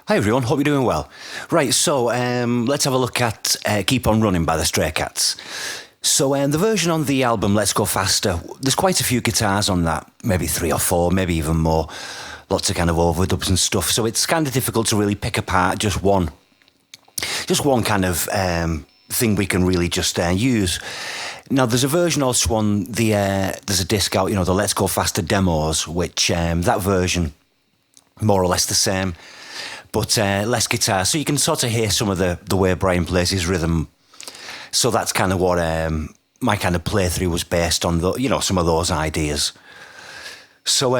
Hi everyone, hope you're doing well. Right, so let's have a look at Keep On Running by the Stray Cats. So the version on the album Let's Go Faster, there's quite a few guitars on that, maybe 3 or 4, maybe even more. Lots of kind of overdubs and stuff, so it's kind of difficult to really pick apart just one kind of thing we can really just use. Now, there's a version also on the, there's a disc out, the Let's Go Faster demos, which that version, more or less the same, but less guitar. So you can sort of hear some of the way Brian plays his rhythm. So that's kind of what my kind of playthrough was based on, some of those ideas. So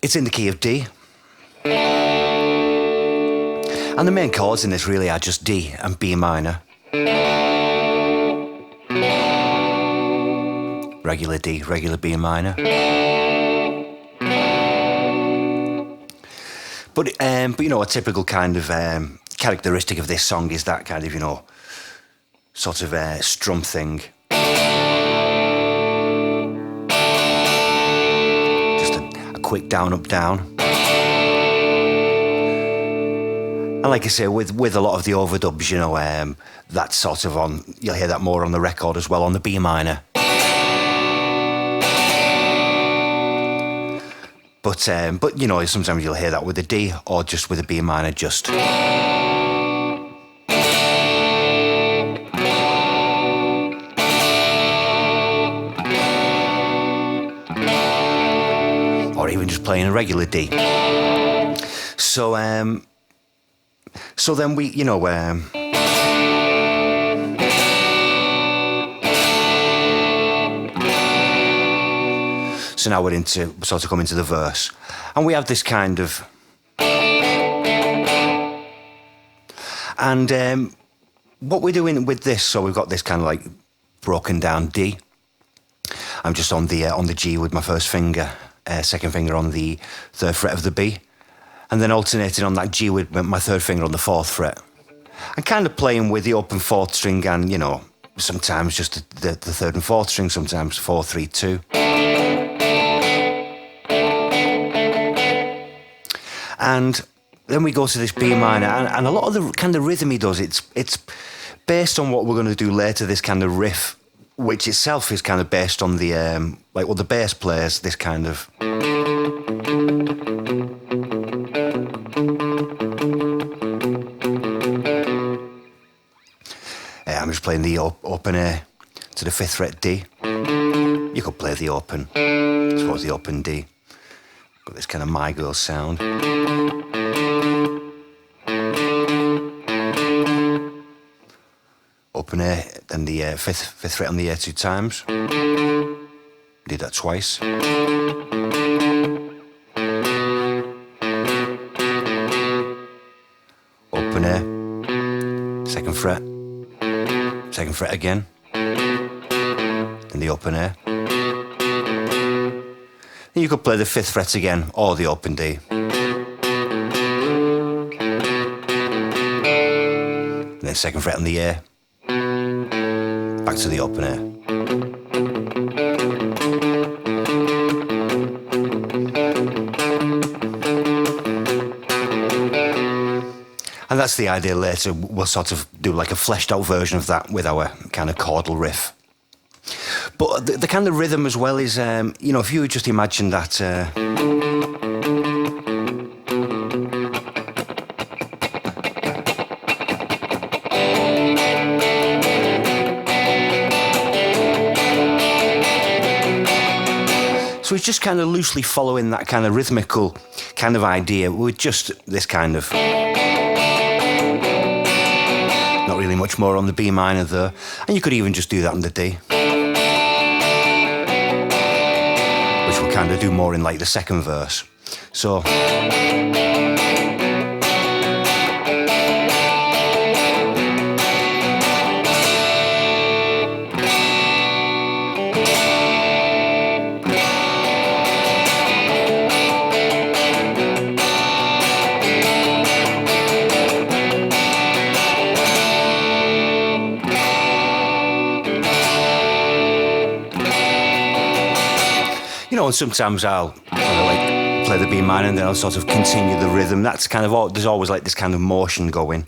it's in the key of D. And the main chords in this really are just D and B minor. Regular D, regular B minor. But a typical kind of characteristic of this song is that kind of, sort of strum thing. Just a quick down, up, down. And like I say, with a lot of the overdubs, that's sort of on, you'll hear that more on the record as well, on the B minor. But sometimes you'll hear that with a D or just with a B minor, just. Or even just playing a regular D. So then we, so now we're sort of coming to the verse. And we have this kind of... And what we're doing with this, so we've got this kind of like broken down D. I'm just on the G with my first finger, second finger on the 3rd fret of the B. And then alternating on that G with my 3rd finger on the 4th fret. And kind of playing with the open 4th string and, sometimes just the 3rd and 4th string, sometimes 4, 3, 2. And then we go to this B minor, and a lot of the kind of rhythm he does, it's based on what we're going to do later, this kind of riff, which itself is kind of based on the, the bass plays this kind of... I'm just playing the open A to the 5th fret D. You could play the open, I suppose the open D. Got this kind of My Girl sound. Open A and the 5th fret on the A 2 times. Did that twice. Open A, 2nd fret, 2nd fret again, and the open A. You could play the 5th fret again, or the open D. And then 2nd fret on the A. Back to the open A. And that's the idea later. We'll sort of do like a fleshed out version of that with our kind of chordal riff. But the kind of rhythm as well is, if you just imagine that... So it's just kind of loosely following that kind of rhythmical kind of idea with just this kind of... Not really much more on the B minor there. And you could even just do that on the D. Which we'll kind of do more in like the 2nd verse. So... and sometimes I'll play play the B minor and then I'll sort of continue the rhythm. That's kind of, there's always like this kind of motion going.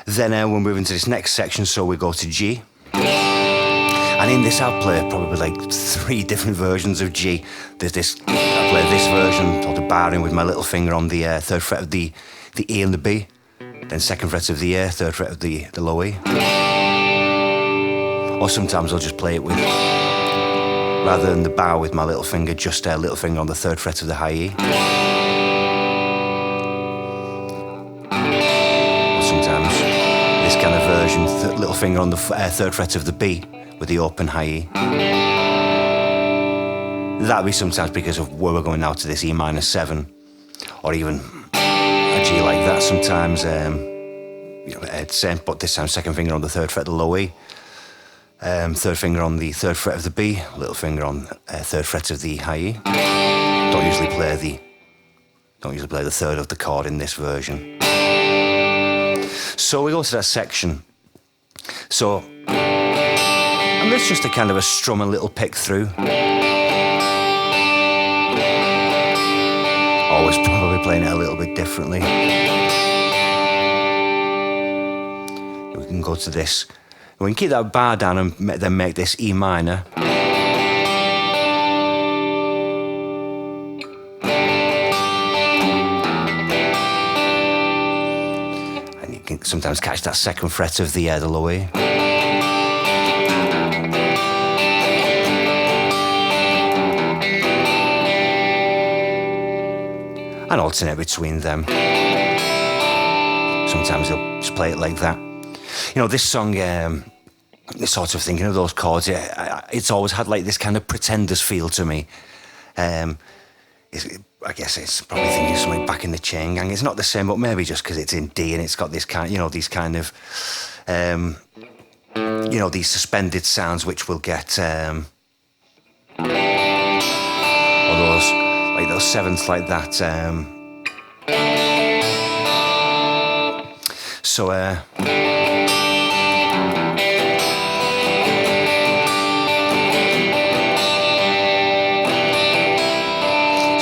Then we'll move into this next section, so we go to G. And in this I'll play probably like 3 different versions of G. There's this, I play this version, sort of barring with my little finger on the 3rd fret of the E and the B. Then 2nd fret of the A, 3rd fret of the low E. Or sometimes I'll just play it with, rather than the bar with my little finger, just a little finger on the 3rd fret of the high E. Or sometimes this kind of version, little finger on the 3rd fret of the B with the open high E. That'll be sometimes because of where we're going now to this E minor 7, or even a G like that. Sometimes, same, but this time 2nd finger on the 3rd fret of the low E. 3rd finger on the 3rd fret of the B, little finger on 3rd fret of the high E. Don't usually play the 3rd of the chord in this version. So we go to that section. So, and that's just a kind of a strum and little pick through. Always probably playing it a little bit differently. We can go to this. We can keep that bar down and then make this E minor. And you can sometimes catch that 2nd fret of the low E. And alternate between them. Sometimes they'll just play it like that. You know, this song, sort of thinking of those chords, it's always had like this kind of Pretenders feel to me. I guess it's probably thinking something back in the Chain Gang. It's not the same, but maybe just because it's in D and it's got this kind, these kind of, these suspended sounds which will get, or those 7ths like that. So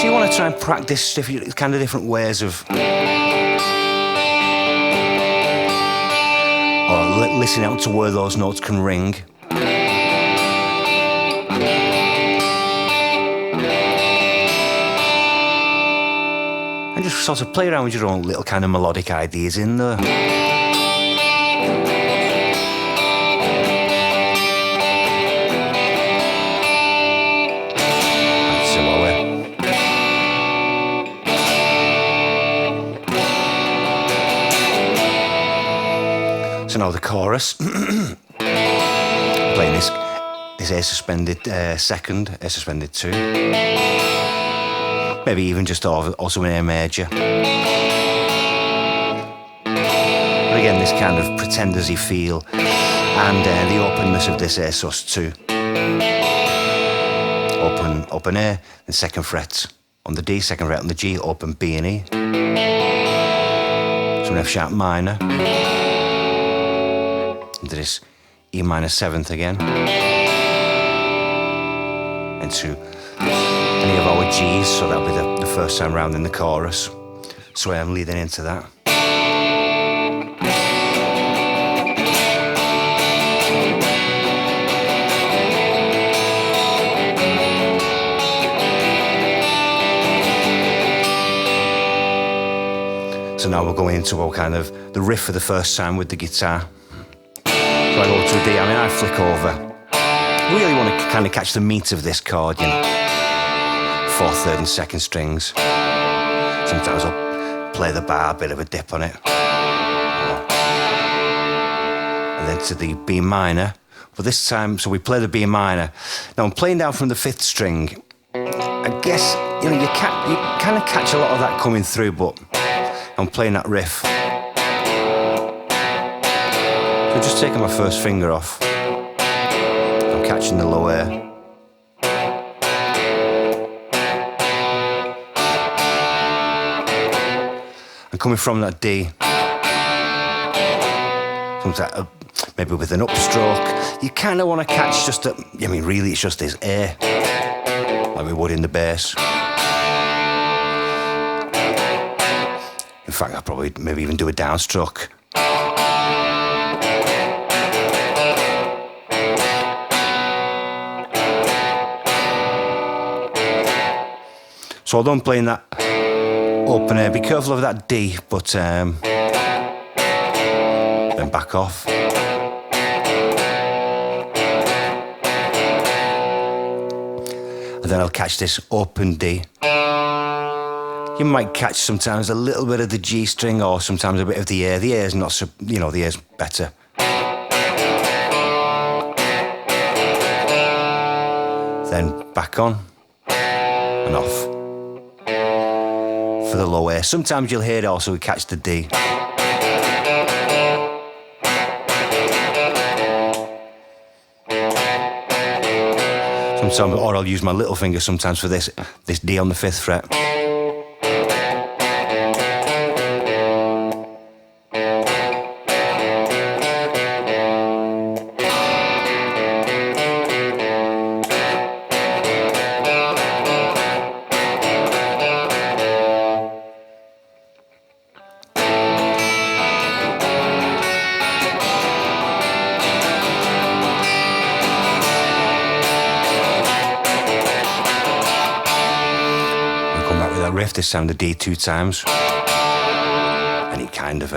you want to try and practice kind of different ways of, or listening out to where those notes can ring. And just sort of play around with your own little kind of melodic ideas in there. So now the chorus. Playing this A suspended 2nd, A suspended 2. Maybe even just also an A major. But again, this kind of Pretenders-y feel, and the openness of this A sus 2. Open A, then 2nd fret on the D, 2nd fret on the G, open B and E. So an F sharp minor. Into this E minor 7th again. Into any of our Gs, so that'll be the first time round in the chorus. So I'm leading into that. So now we're going into our kind of the riff for the first time with the guitar. So I go to a D, I flick over. Really want to kind of catch the meat of this chord, 4th, 3rd and 2nd strings. Sometimes I'll play the bar, a bit of a dip on it. And then to the B minor. But this time, so we play the B minor. Now I'm playing down from the 5th string. I guess, you kind of catch a lot of that coming through, but I'm playing that riff. So just taking my first finger off, I'm catching the low A. And coming from that D, sometimes maybe with an upstroke, you kind of want to catch just really it's just this A, like we would in the bass. In fact, I'll probably maybe even do a downstroke. So although I'm playing that open air, be careful of that D, but then back off. And then I'll catch this open D. You might catch sometimes a little bit of the G string or sometimes a bit of the A. The A is not so, the A is better. Then back on and off. For the low A. Sometimes you'll hear it also, we catch the D. Sometimes, or I'll use my little finger sometimes for this D on the 5th fret. Riff, this time the D 2 times, and it kind of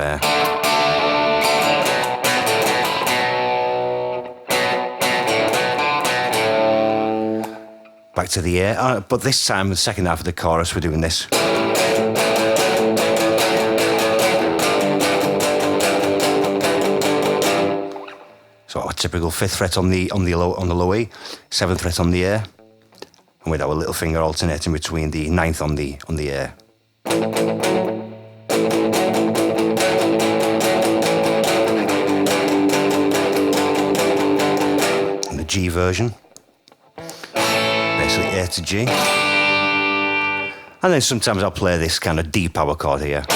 back to the A, but this time the second half of the chorus we're doing this. So a typical 5th fret on the low E, 7th fret on the A. And with our little finger alternating between the 9th on the A. And the G version. Basically A to G. And then sometimes I'll play this kind of D power chord here.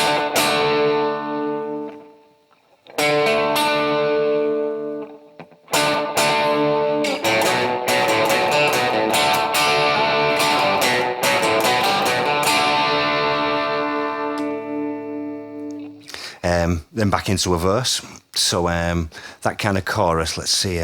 Then back into a verse. So that kind of chorus, let's see.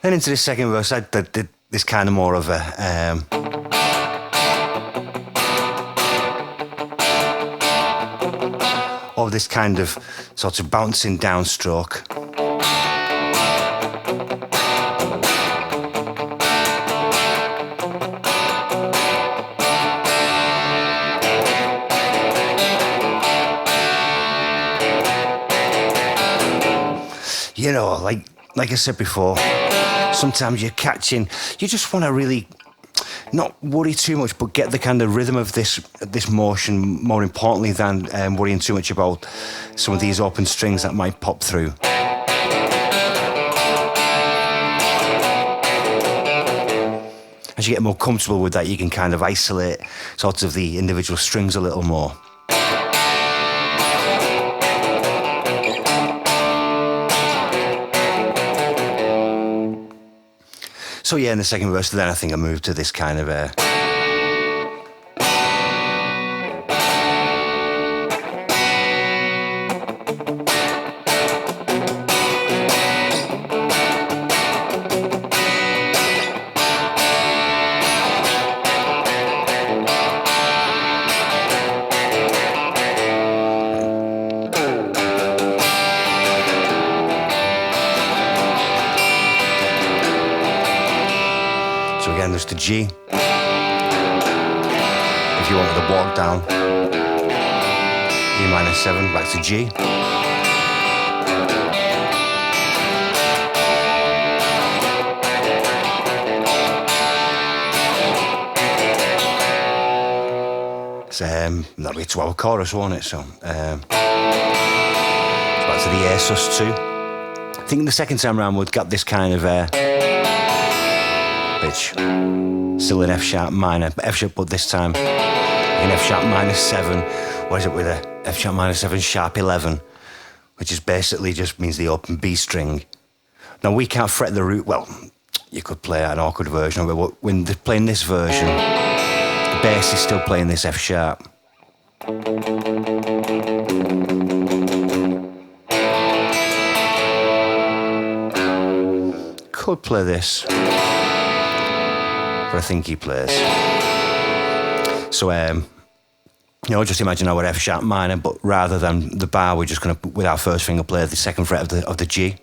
Then into the second verse, I did this kind of more of a of this kind of sort of bouncing downstroke. You know, like I said before, sometimes you're catching, you just want to really not worry too much, but get the kind of rhythm of this motion more importantly than worrying too much about some of these open strings that might pop through. As you get more comfortable with that, you can kind of isolate sort of the individual strings a little more. So yeah, in the second verse, then I think I moved to this kind of so again, there's the G. If you wanted to walk down, E minor 7, back to G. That'll be a 12 chorus, won't it? So, back to the A sus2. I think the second time around we'd got this kind of pitch. Still in F sharp minor, F sharp, but this time in F sharp minor 7. What is it with a F sharp minor 7 sharp 11, which is basically just means the open B string. Now we can't fret the root. Well, you could play an awkward version of it, but when they're playing this version, the bass is still playing this F sharp. Could play this, but I think he plays. So, just imagine our F sharp minor, but rather than the bar, we're just going to, with our first finger, play the second fret of the G.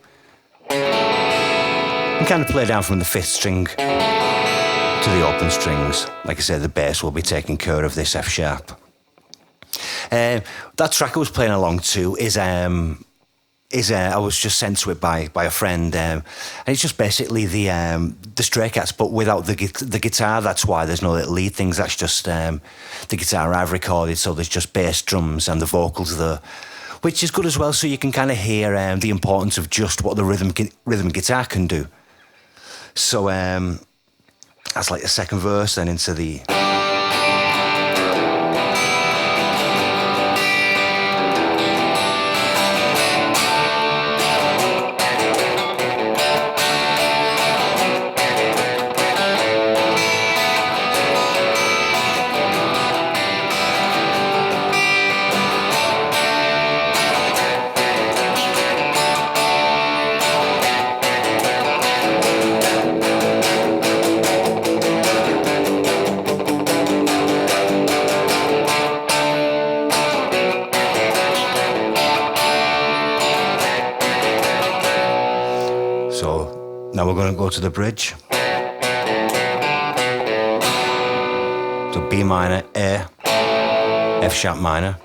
And kind of play down from the 5th string to the open strings. Like I said, the bass will be taking care of this F sharp. That track I was playing along to is I was just sent to it by a friend, and it's just basically the Stray Cats, but without the guitar. That's why there's no little lead things. That's just the guitar I've recorded. So there's just bass, drums, and the vocals there, which is good as well. So you can kind of hear the importance of just what the rhythm guitar can do. So that's like the second verse, then into the. Now we're going to go to the bridge. So B minor, A, F sharp minor,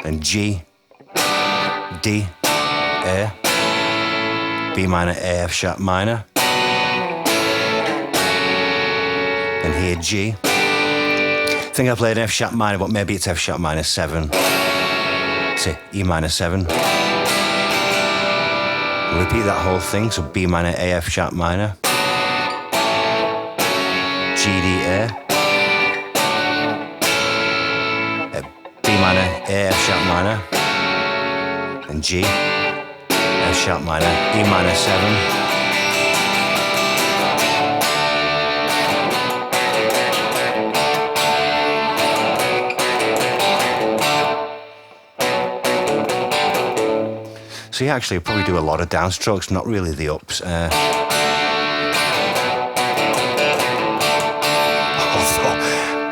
then G, D, A, B minor, A, F sharp minor, and here G. I think I played F sharp minor, but maybe it's F sharp minor 7. Say E minor 7. Repeat that whole thing, so B minor, A, F sharp minor, G, D, A, B minor, A, F sharp minor, and G, F sharp minor, E minor 7. So yeah, actually, I probably do a lot of downstrokes, not really the ups. Although,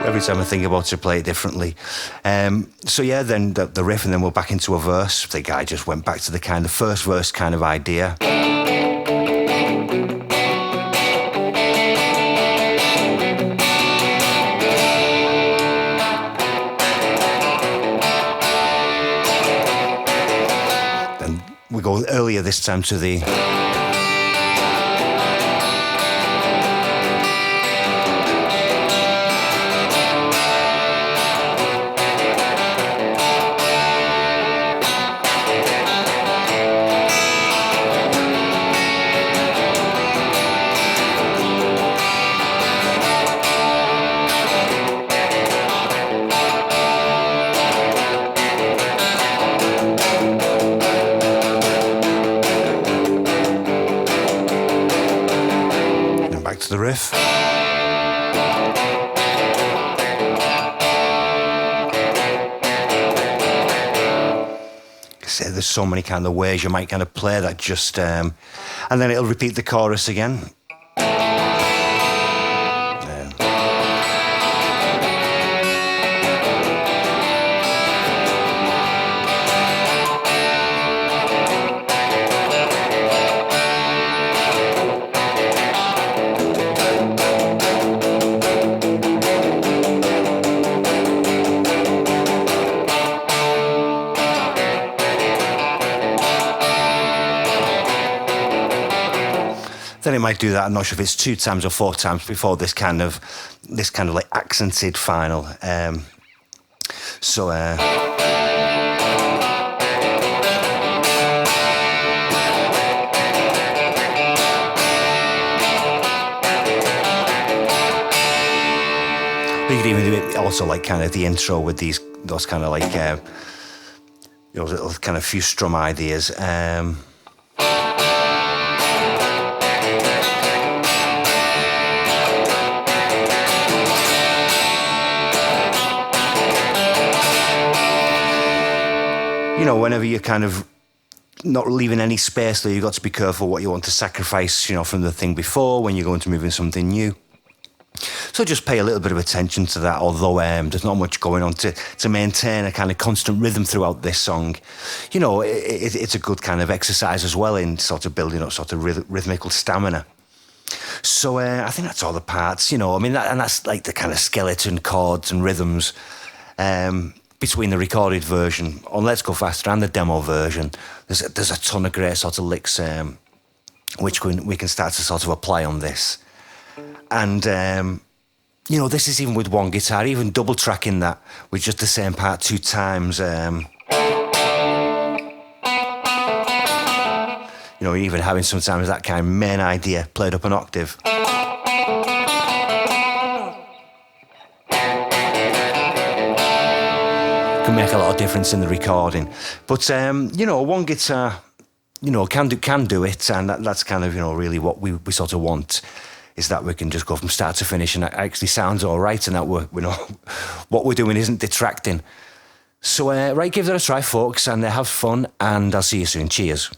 every time I think about it, to play it differently. So yeah, then the riff, and then we're back into a verse. The guy just went back to the first verse kind of idea. We go earlier this time to the. The riff. There's so many kind of ways you might kind of play that, just and then it'll repeat the chorus again. Then it might do that. I'm not sure if it's 2 times or 4 times before this kind of like accented final. We could even do it also like kind of the intro with those kind of like little kind of few strum ideas. Whenever you're kind of not leaving any space there, you've got to be careful what you want to sacrifice, from the thing before when you're going to move in something new. So just pay a little bit of attention to that, although there's not much going on to maintain a kind of constant rhythm throughout this song. It's a good kind of exercise as well in sort of building up sort of rhythmical stamina. So I think that's all the parts, and that's like the kind of skeleton chords and rhythms between the recorded version on Let's Go Faster and the demo version. There's a ton of great sort of licks which we can start to sort of apply on this. And, this is even with one guitar, even double tracking that with just the same part 2 times. Even having sometimes that kind of main idea played up an octave. Can make a lot of difference in the recording. But, one guitar, can do it, and that's kind of, really what we sort of want. Is that we can just go from start to finish and it actually sounds all right, and that we know what we're doing isn't detracting. So, give that a try, folks, and have fun, and I'll see you soon. Cheers.